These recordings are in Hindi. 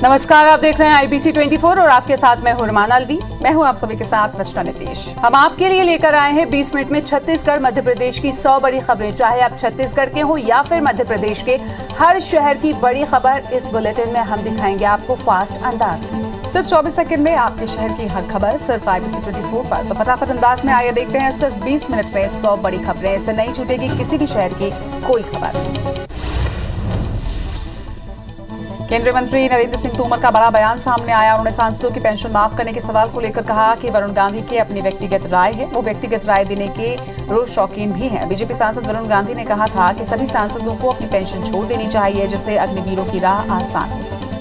नमस्कार, आप देख रहे हैं IBC 24 और आपके साथ मैं हूं रुमाना अलवी। मैं हूं आप सभी के साथ रचना नितेश। हम आपके लिए लेकर आए हैं 20 मिनट में छत्तीसगढ़ मध्य प्रदेश की 100 बड़ी खबरें। चाहे आप छत्तीसगढ़ के हो या फिर मध्य प्रदेश के, हर शहर की बड़ी खबर इस बुलेटिन में हम दिखाएंगे आपको फास्ट अंदाज में। सिर्फ 24 सेकंड में आपके शहर की हर खबर सिर्फ IBC 24 पर। तो फटाफट अंदाज में आइए देखते हैं सिर्फ 20 मिनट में 100 बड़ी खबरें। इससे नहीं छूटेगी किसी भी शहर की कोई खबर। केंद्रीय मंत्री नरेंद्र सिंह तोमर का बड़ा बयान सामने आया। उन्होंने सांसदों की पेंशन माफ करने के सवाल को लेकर कहा कि वरुण गांधी की अपनी व्यक्तिगत राय है, वो व्यक्तिगत राय देने के रोज शौकीन भी हैं। बीजेपी सांसद वरुण गांधी ने कहा था कि सभी सांसदों को अपनी पेंशन छोड़ देनी चाहिए, जिससे अग्निवीरों की राह आसान हो सके।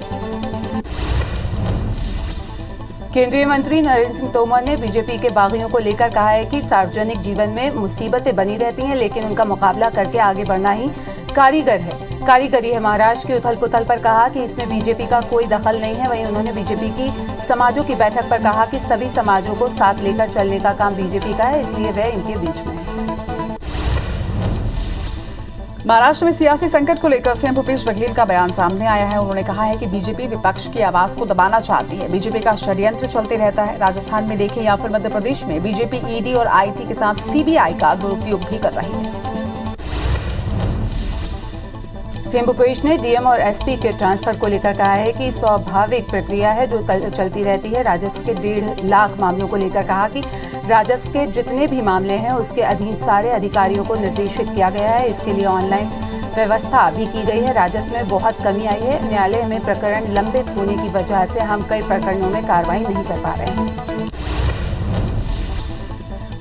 केंद्रीय मंत्री नरेंद्र सिंह तोमर ने बीजेपी के बागियों को लेकर कहा है कि सार्वजनिक जीवन में मुसीबतें बनी रहती हैं, लेकिन उनका मुकाबला करके आगे बढ़ना ही कारीगरी है। महाराष्ट्र की उथल पुथल पर कहा कि इसमें बीजेपी का कोई दखल नहीं है। वहीं उन्होंने बीजेपी की समाजों की बैठक पर कहा कि सभी समाजों को साथ लेकर चलने का काम बीजेपी का है, इसलिए वह इनके बीच में है। महाराष्ट्र में सियासी संकट को लेकर सीएम भूपेश बघेल का बयान सामने आया है। उन्होंने कहा है कि बीजेपी विपक्ष की आवाज को दबाना चाहती है। बीजेपी का षड्यंत्र चलते रहता है। राजस्थान में देखें या फिर मध्य प्रदेश में, बीजेपी ईडी और IT के साथ CBI का दुरुपयोग भी कर रही है। सीएम भूपेश ने DM और SP के ट्रांसफर को लेकर कहा है कि स्वाभाविक प्रक्रिया है जो चलती रहती है। राजस्व के 1.5 लाख मामलों को लेकर कहा कि राजस्व के जितने भी मामले हैं उसके अधीन सारे अधिकारियों को निर्देशित किया गया है। इसके लिए ऑनलाइन व्यवस्था भी की गई है। राजस्व में बहुत कमी आई है। न्यायालय में प्रकरण लंबित होने की वजह से हम कई प्रकरणों में कार्रवाई नहीं कर पा रहे हैं।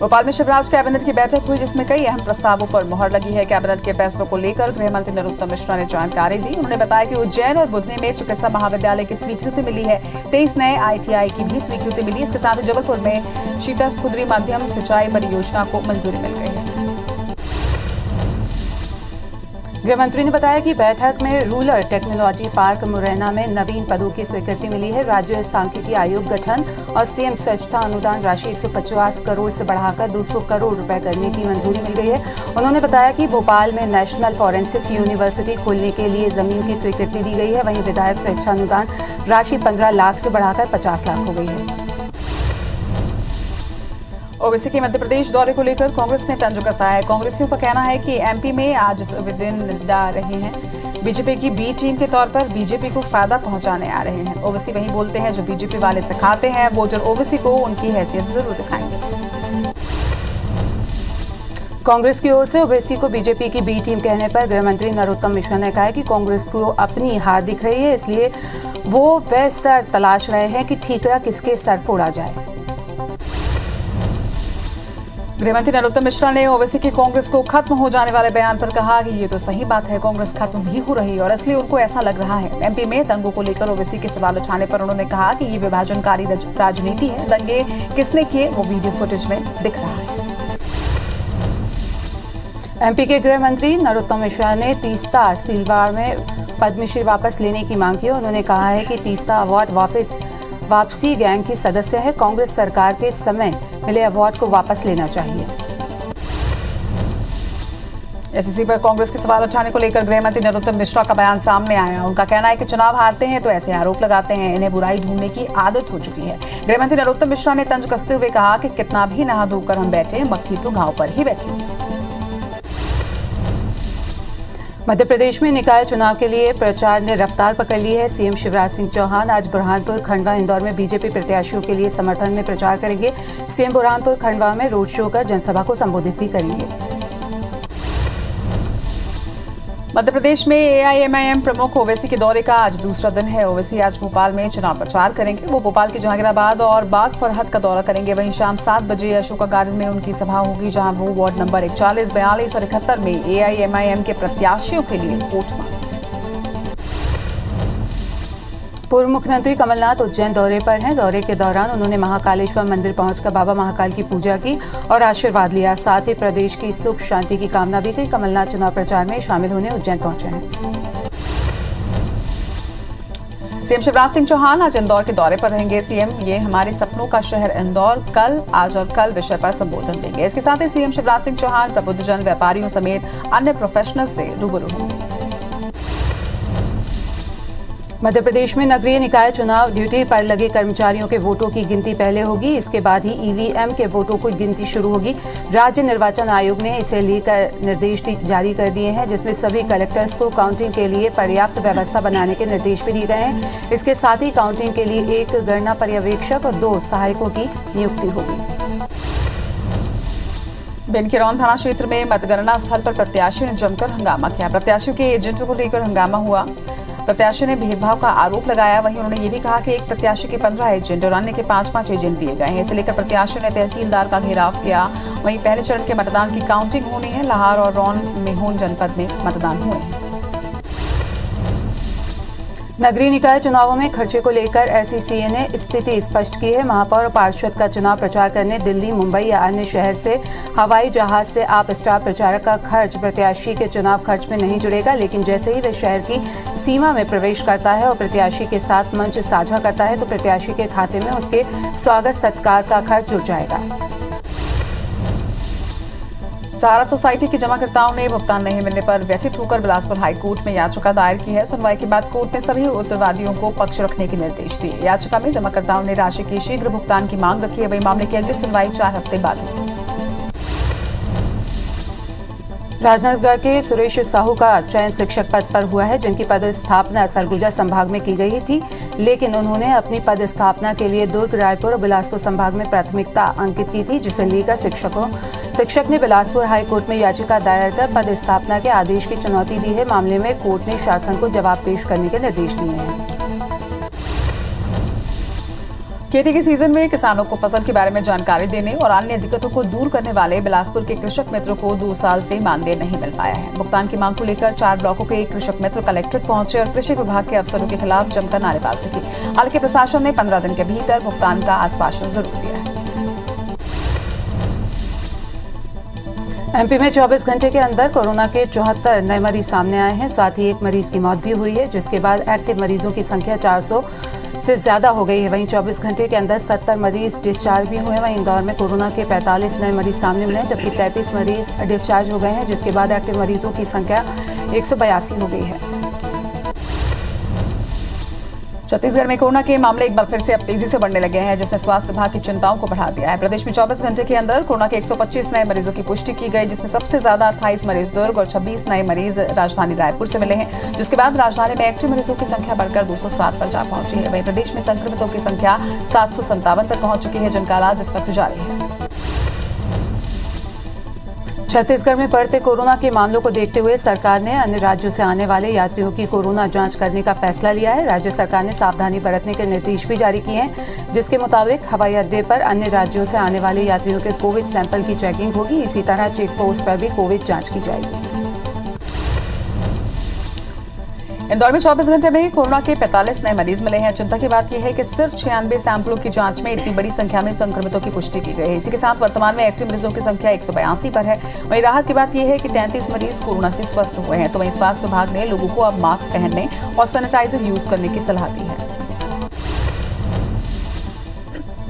भोपाल में शिवराज कैबिनेट की बैठक हुई, जिसमें कई अहम प्रस्तावों पर मुहर लगी है। कैबिनेट के फैसलों को लेकर गृह मंत्री नरोत्तम मिश्रा ने जानकारी दी। उन्होंने बताया कि उज्जैन और बुधनी में चिकित्सा महाविद्यालय की स्वीकृति मिली है। 23 नए ITI की भी स्वीकृति मिली। इसके साथ ही जबलपुर में शीतल खुदरी माध्यम सिंचाई परियोजना को मंजूरी मिल गई है। गृह मंत्री ने बताया कि बैठक में रूरल टेक्नोलॉजी पार्क मुरैना में नवीन पदों की स्वीकृति मिली है। राज्य सांख्यिकी आयोग गठन और CM स्वच्छता अनुदान राशि 150 करोड़ से बढ़ाकर 200 करोड़ रुपए करने की मंजूरी मिल गई है। उन्होंने बताया कि भोपाल में नेशनल फॉरेंसिक्स यूनिवर्सिटी खोलने के लिए जमीन की स्वीकृति दी गई है। वहीं विधायक स्वेच्छा अनुदान राशि 15 लाख से बढ़ाकर 50 लाख हो गई है। ओवैसी के मध्य प्रदेश दौरे को लेकर कांग्रेस ने तंज कसा है। कांग्रेसियों का कहना है कि MP में आज दिन डाल रहे हैं। बीजेपी की B टीम के तौर पर बीजेपी को फायदा पहुंचाने आ रहे हैं। ओवैसी वही बोलते हैं जो बीजेपी वाले सिखाते हैं। वोटर ओवैसी को उनकी हैसियत जरूर दिखाएंगे। कांग्रेस की ओर से ओवैसी को बीजेपी की B टीम कहने पर गृह मंत्री नरोत्तम मिश्रा ने कहा है कि कांग्रेस को अपनी हार दिख रही है, इसलिए वह सर तलाश रहे हैं कि ठीकरा किसके सर फोड़ा जाए। गृहमंत्री नरोत्तम मिश्रा ने ओवैसी की कांग्रेस को खत्म हो जाने वाले बयान पर कहा कि ये तो सही बात है, कांग्रेस खत्म भी हो रही है और इसलिए उनको ऐसा लग रहा है। MP में दंगों को लेकर ओवैसी के सवाल उठाने पर उन्होंने कहा कि ये विभाजनकारी राजनीति है। दंगे किसने किए वो वीडियो फुटेज में दिख रहा है। MP के गृह मंत्री नरोत्तम मिश्रा ने तीस्ता सीलवाड़ में पद्मश्री वापस लेने की मांग की। उन्होंने कहा है कि तीस्ता अवार्ड वापसी गैंग की सदस्य है। कांग्रेस सरकार के समय मिले अवार्ड को वापस लेना चाहिए। SEC पर कांग्रेस के सवाल उठाने को लेकर गृह मंत्री नरोत्तम मिश्रा का बयान सामने आया। उनका कहना है कि चुनाव हारते हैं तो ऐसे आरोप लगाते हैं, इन्हें बुराई ढूंढने की आदत हो चुकी है। गृह मंत्री नरोत्तम मिश्रा ने तंज कसते हुए कहा कि कितना भी नहा धोकर हम बैठे, मक्खी तो घाव पर ही बैठी। मध्य प्रदेश में निकाय चुनाव के लिए प्रचार ने रफ्तार पकड़ ली है। CM शिवराज सिंह चौहान आज बुरहानपुर, खंडवा, इंदौर में बीजेपी प्रत्याशियों के लिए समर्थन में प्रचार करेंगे। CM बुरहानपुर, खंडवा में रोड शो कर जनसभा को संबोधित भी करेंगे। मध्य प्रदेश में AIMIM प्रमुख ओवैसी के दौरे का आज दूसरा दिन है। ओवैसी आज भोपाल में चुनाव प्रचार करेंगे। वो भोपाल के जहांगीराबाद और बाग फरहत का दौरा करेंगे। वहीं शाम 7 बजे अशोका गार्डन में उनकी सभा होगी, जहां वो वार्ड नंबर 41, 42 और 71 में AIMIM के प्रत्याशियों के लिए वोट मांगेंगे। पूर्व मुख्यमंत्री कमलनाथ उज्जैन दौरे पर हैं। दौरे के दौरान उन्होंने महाकालेश्वर मंदिर पहुंचकर बाबा महाकाल की पूजा की और आशीर्वाद लिया। साथ ही प्रदेश की सुख शांति की कामना भी की। कमलनाथ चुनाव प्रचार में शामिल होने उज्जैन पहुंचे हैं। CM शिवराज सिंह चौहान आज इंदौर के दौरे पर रहेंगे। CM ये हमारे सपनों का शहर इंदौर कल, आज और कल विषय पर संबोधन देंगे। इसके साथ ही CM शिवराज सिंह चौहान प्रबुद्धजन, व्यापारियों समेत अन्य प्रोफेशनल से रूबरू होंगे। मध्य प्रदेश में नगरीय निकाय चुनाव ड्यूटी पर लगे कर्मचारियों के वोटों की गिनती पहले होगी। इसके बाद ही ईवीएम के वोटों की गिनती शुरू होगी। राज्य निर्वाचन आयोग ने इसे लेकर निर्देश जारी कर दिए हैं, जिसमें सभी कलेक्टर्स को काउंटिंग के लिए पर्याप्त व्यवस्था बनाने के निर्देश भी दिए गए हैं। इसके साथ ही काउंटिंग के लिए एक गणना पर्यवेक्षक और 2 सहायकों की नियुक्ति होगी। भिंड के रौन थाना क्षेत्र में मतगणना स्थल पर प्रत्याशियों ने जमकर हंगामा किया। प्रत्याशियों के एजेंटों को लेकर हंगामा हुआ। प्रत्याशियों ने भेदभाव का आरोप लगाया। वहीं उन्होंने ये भी कहा कि एक प्रत्याशी के 15 एजेंट और अन्य के 5-5 एजेंट दिए गए हैं। इसे लेकर प्रत्याशियों ने तहसीलदार का घेराव किया। वहीं पहले चरण के मतदान की काउंटिंग होनी है। लाहौर और रौन मेहून जनपद में मतदान हुए हैं। नगरीय निकाय चुनावों में खर्चे को लेकर एसईसीए ने स्थिति स्पष्ट की है। महापौर और पार्षद का चुनाव प्रचार करने दिल्ली, मुंबई या अन्य शहर से हवाई जहाज से आप स्टार प्रचारक का खर्च प्रत्याशी के चुनाव खर्च में नहीं जुड़ेगा, लेकिन जैसे ही वे शहर की सीमा में प्रवेश करता है और प्रत्याशी के साथ मंच साझा करता है तो प्रत्याशी के खाते में उसके स्वागत सत्कार का खर्च जुड़ जाएगा। सहारा सोसाइटी के जमाकर्ताओं ने भुगतान नहीं मिलने पर व्यथित होकर बिलासपुर हाई कोर्ट में याचिका दायर की है। सुनवाई के बाद कोर्ट ने सभी उत्तरवादियों को पक्ष रखने के निर्देश दिए। याचिका में जमाकर्ताओं ने राशि की शीघ्र भुगतान की मांग रखी है। वही मामले की अगली सुनवाई 4 हफ्ते बाद होगी। राजनांदगांव के सुरेश साहू का चयन शिक्षक पद पर हुआ है, जिनकी पदस्थापना सरगुजा संभाग में की गई थी, लेकिन उन्होंने अपनी पदस्थापना के लिए दुर्ग, रायपुर और बिलासपुर संभाग में प्राथमिकता अंकित की थी, जिसे लेकर शिक्षक ने बिलासपुर हाई कोर्ट में याचिका दायर कर पदस्थापना के आदेश की चुनौती दी है। मामले में कोर्ट ने शासन को जवाब पेश करने के निर्देश दिए हैं। खेती के सीजन में किसानों को फसल के बारे में जानकारी देने और अन्य दिक्कतों को दूर करने वाले बिलासपुर के कृषक मित्र को 2 साल से मानदेय नहीं मिल पाया है। भुगतान की मांग को लेकर 4 ब्लॉकों के कृषक मित्र कलेक्ट्रेट पहुंचे और कृषि विभाग के अफसरों के खिलाफ जमकर नारेबाजी की। हालांकि प्रशासन ने 15 दिन के भीतर भुगतान का आश्वासन जरूर दिया है। एमपी में 24 घंटे के अंदर कोरोना के 74 नए मरीज सामने आए हैं। साथ ही एक मरीज की मौत भी हुई है, जिसके बाद एक्टिव मरीजों की संख्या 400 से ज्यादा हो गई है। वहीं 24 घंटे के अंदर 70 मरीज डिस्चार्ज भी हुए हैं। वहीं इंदौर में कोरोना के 45 नए मरीज सामने मिले हैं, जबकि 33 मरीज डिस्चार्ज हो गए हैं, जिसके बाद एक्टिव मरीजों की संख्या 182 हो गई है। छत्तीसगढ़ में कोरोना के मामले एक बार फिर से अब तेजी से बढ़ने लगे हैं, जिसने स्वास्थ्य विभाग की चिंताओं को बढ़ा दिया है। प्रदेश में 24 घंटे के अंदर कोरोना के 125 नए मरीजों की पुष्टि की गई, जिसमें सबसे ज्यादा 28 मरीज दुर्ग और 26 नए मरीज राजधानी रायपुर से मिले हैं, जिसके बाद राजधानी में एक्टिव मरीजों की संख्या बढ़कर 207 पर जा पहुंची है। वहीं प्रदेश में संक्रमितों की संख्या 757 पर पहुंच चुकी है, जिनका इलाज इस वक्त जारी है। छत्तीसगढ़ में बढ़ते कोरोना के मामलों को देखते हुए सरकार ने अन्य राज्यों से आने वाले यात्रियों की कोरोना जांच करने का फैसला लिया है। राज्य सरकार ने सावधानी बरतने के निर्देश भी जारी किए हैं, जिसके मुताबिक हवाई अड्डे पर अन्य राज्यों से आने वाले यात्रियों के कोविड सैंपल की चेकिंग होगी। इसी तरह चेक पोस्ट पर भी कोविड जांच की जाएगी। इंदौर में 24 घंटे में कोरोना के 45 नए मरीज मिले हैं। चिंता की बात यह है कि सिर्फ 96 सैंपलों की जांच में इतनी बड़ी संख्या में संक्रमितों की पुष्टि की गई है। इसी के साथ वर्तमान में एक्टिव मरीजों की संख्या 182 पर है। वहीं राहत की बात यह है कि 33 मरीज कोरोना से स्वस्थ हुए हैं। तो वहीं स्वास्थ्य विभाग ने लोगों को अब मास्क पहनने और सैनिटाइजर यूज करने की सलाह दी है।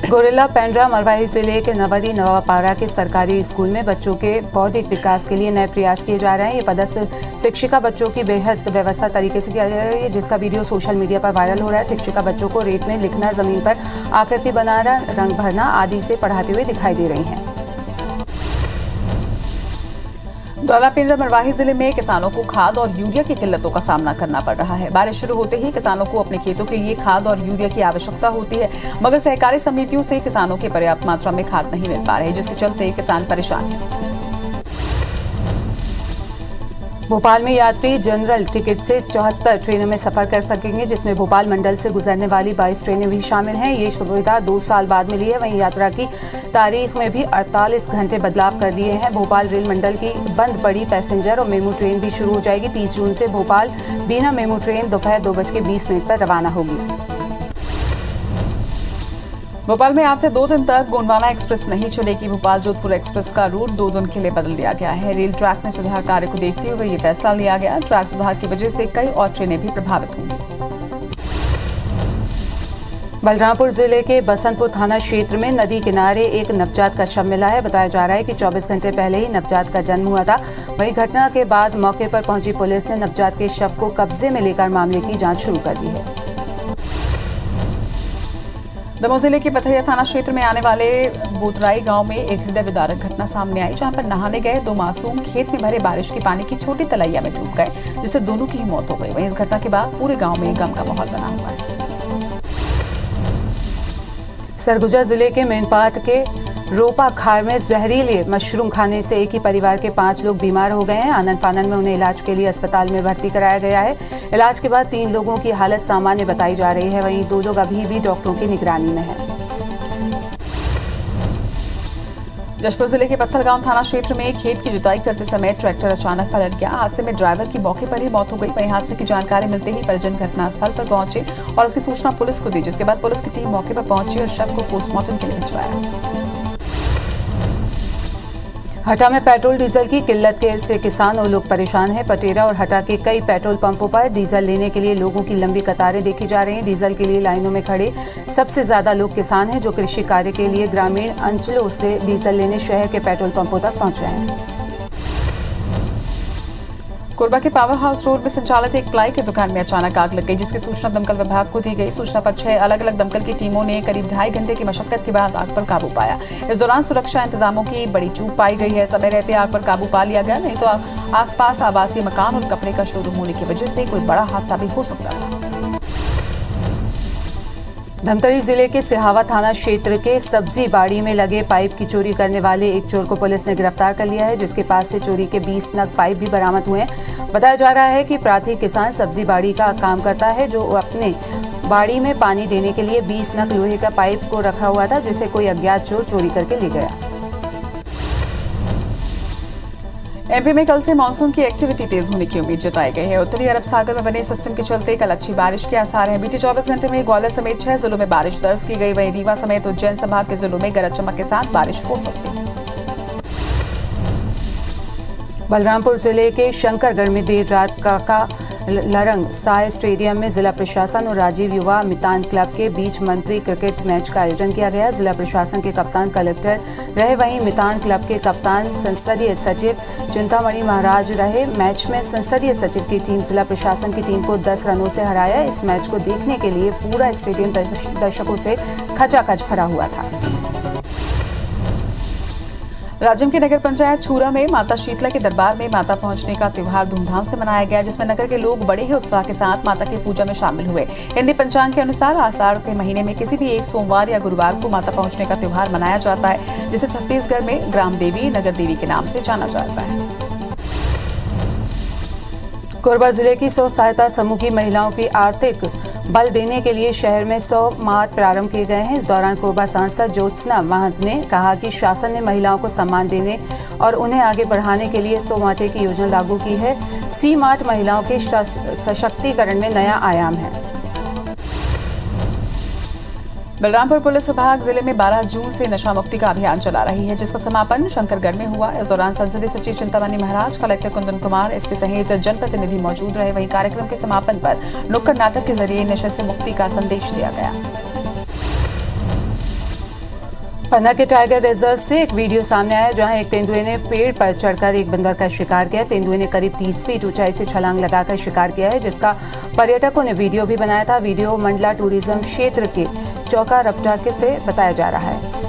गोरेला पेंड्रा मरवाही जिले के नवरी नवापारा के सरकारी स्कूल में बच्चों के बौद्धिक विकास के लिए नए प्रयास किए जा रहे हैं। ये पदस्थ शिक्षिका बच्चों की बेहद व्यवस्था तरीके से किया जा रहा है, जिसका वीडियो सोशल मीडिया पर वायरल हो रहा है। शिक्षिका बच्चों को रेत में लिखना, जमीन पर आकृति बनाना, रंग भरना आदि से पढ़ाते हुए दिखाई दे रही हैं। दौला पेंड्रा मरवाही जिले में किसानों को खाद और यूरिया की किल्लतों का सामना करना पड़ रहा है। बारिश शुरू होते ही किसानों को अपने खेतों के लिए खाद और यूरिया की आवश्यकता होती है, मगर सहकारी समितियों से किसानों के पर्याप्त मात्रा में खाद नहीं मिल पा रही, जिसके चलते किसान परेशान हैं। भोपाल में यात्री जनरल टिकट से 74 ट्रेनों में सफर कर सकेंगे, जिसमें भोपाल मंडल से गुजरने वाली 22 ट्रेनें भी शामिल हैं। ये सुविधा 2 साल बाद मिली है। वहीं यात्रा की तारीख में भी 48 घंटे बदलाव कर दिए हैं। भोपाल रेल मंडल की बंद पड़ी पैसेंजर और मेमू ट्रेन भी शुरू हो जाएगी। 30 जून से भोपाल बीना मेमू ट्रेन दोपहर 2:20 पर रवाना होगी। भोपाल में आज से 2 दिन तक गोंडवाना एक्सप्रेस नहीं चलेगी। भोपाल जोधपुर एक्सप्रेस का रूट 2 दिन के लिए बदल दिया गया है। रेल ट्रैक में सुधार कार्य को देखते हुए ये फैसला लिया गया। ट्रैक सुधार की वजह से कई और ट्रेनें भी प्रभावित होंगी। बलरामपुर जिले के बसंतपुर थाना क्षेत्र में नदी किनारे एक नवजात का शव मिला है। बताया जा रहा है कि 24 घंटे पहले ही नवजात का जन्म हुआ था। वहीं घटना के बाद मौके पर पहुंची पुलिस ने नवजात के शव को कब्जे में लेकर मामले की जांच शुरू कर दी है। दमोह जिले के पथरिया थाना क्षेत्र में आने वाले बोतराई गांव में एक हृदय विदारक घटना सामने आई, जहां पर नहाने गए दो मासूम खेत में भरे बारिश के पानी की छोटी तलैया में डूब गए, जिससे दोनों की ही मौत हो गई। वहीं इस घटना के बाद पूरे गांव में गम का माहौल बना हुआ है। सरगुजा जिले के मेनपाट के रोपा खार में जहरीले मशरूम खाने से एक ही परिवार के 5 लोग बीमार हो गए हैं। आनंद फानंद में उन्हें इलाज के लिए अस्पताल में भर्ती कराया गया है। इलाज के बाद 3 लोगों की हालत सामान्य बताई जा रही है। वहीं 2 लोग अभी भी डॉक्टरों की निगरानी में हैं। जशपुर जिले के पत्थलगांव थाना क्षेत्र में खेत की जुताई करते समय ट्रैक्टर अचानक पलट गया। हादसे में ड्राइवर की मौके पर ही मौत हो गई। वहीं हादसे की जानकारी मिलते ही परिजन घटनास्थल पर पहुंचे और उसकी सूचना पुलिस को दी, जिसके बाद पुलिस की टीम मौके पर पहुंची और शव को पोस्टमार्टम के लिए भिजवाया। हटा में पेट्रोल डीजल की किल्लत से किसान और लोग परेशान हैं। पटेरा और हटा के कई पेट्रोल पंपों पर डीजल लेने के लिए लोगों की लंबी कतारें देखी जा रही हैं। डीजल के लिए लाइनों में खड़े सबसे ज्यादा लोग किसान हैं, जो कृषि कार्य के लिए ग्रामीण अंचलों से डीजल लेने शहर के पेट्रोल पंपों तक पहुंच रहे हैं। कोरबा के पावर हाउस रोड में संचालित एक प्लाई की दुकान में अचानक आग लग गई, जिसकी सूचना दमकल विभाग को दी गई। सूचना पर 6 अलग अलग दमकल की टीमों ने करीब 2.5 घंटे की मशक्कत के बाद आग पर काबू पाया। इस दौरान सुरक्षा इंतजामों की बड़ी चूक पाई गई है। समय रहते आग पर काबू पा लिया गया, नहीं तो आसपास आवासीय मकान और कपड़े का शोरूम होने की वजह से कोई बड़ा हादसा भी हो सकता था। धमतरी जिले के सिहावा थाना क्षेत्र के सब्जी बाड़ी में लगे पाइप की चोरी करने वाले एक चोर को पुलिस ने गिरफ्तार कर लिया है, जिसके पास से चोरी के 20 नग पाइप भी बरामद हुए हैं। बताया जा रहा है कि प्रांतीय किसान सब्जी बाड़ी का काम करता है, जो अपने बाड़ी में पानी देने के लिए 20 नग लोहे का पाइप को रखा हुआ था, जिसे कोई अज्ञात चोर चोरी करके ले गया। एमपी में कल से मानसून की एक्टिविटी तेज होने की उम्मीद जताई गई है। उत्तरी अरब सागर में बने सिस्टम के चलते कल अच्छी बारिश के आसार हैं। बीते 24 घंटे में ग्वालियर समेत 6 जिलों में बारिश दर्ज की गई। वहीं रीवा समेत उज्जैन संभाग के जिलों में गरज चमक के साथ बारिश हो सकती है। बलरामपुर जिले के शंकरगढ़ में देर रात काका लरंग साय स्टेडियम में जिला प्रशासन और राजीव युवा मितान क्लब के बीच मंत्री क्रिकेट मैच का आयोजन किया गया। जिला प्रशासन के कप्तान कलेक्टर रहे, वहीं मितान क्लब के कप्तान संसदीय सचिव चिंतामणि महाराज रहे। मैच में संसदीय सचिव की टीम जिला प्रशासन की टीम को 10 रनों से हराया। इस मैच को देखने के लिए पूरा स्टेडियम दर्शकों से खचाखच भरा हुआ था। राजिम की नगर पंचायत छूरा में माता शीतला के दरबार में माता पहुंचने का त्योहार धूमधाम से मनाया गया, जिसमें नगर के लोग बड़े ही उत्साह के साथ माता की पूजा में शामिल हुए। हिंदी पंचांग के अनुसार आषाढ़ के महीने में किसी भी एक सोमवार या गुरुवार को माता पहुंचने का त्योहार मनाया जाता है, जिसे छत्तीसगढ़ में ग्राम देवी नगर देवी के नाम से जाना जाता है। कोरबा जिले की स्व सहायता समूह की महिलाओं की आर्थिक बल देने के लिए शहर में 100 मार्ट प्रारंभ किए गए हैं। इस दौरान कोरबा सांसद ज्योत्सना महंत ने कहा कि शासन ने महिलाओं को सम्मान देने और उन्हें आगे बढ़ाने के लिए 100 मार्टे की योजना लागू की है। सी मार्ट महिलाओं के सशक्तिकरण में नया आयाम है। बलरामपुर पुलिस विभाग जिले में 12 जून से नशा मुक्ति का अभियान चला रही है, जिसका समापन शंकरगढ़ में हुआ। इस दौरान संसदीय सचिव चिंतामणि महाराज, कलेक्टर कुंदन कुमार, एसपी सहित जनप्रतिनिधि मौजूद रहे। वहीं कार्यक्रम के समापन पर नुक्कड़ नाटक के जरिए नशे से मुक्ति का संदेश दिया गया। पन्ना के टाइगर रिजर्व से एक वीडियो सामने आया, जहां एक तेंदुए ने पेड़ पर चढ़कर एक बंदर का शिकार किया। तेंदुए ने करीब 30 फीट ऊंचाई से छलांग लगाकर शिकार किया है, जिसका पर्यटकों ने वीडियो भी बनाया था। वीडियो मंडला टूरिज्म क्षेत्र के चौका रपटा से बताया जा रहा है।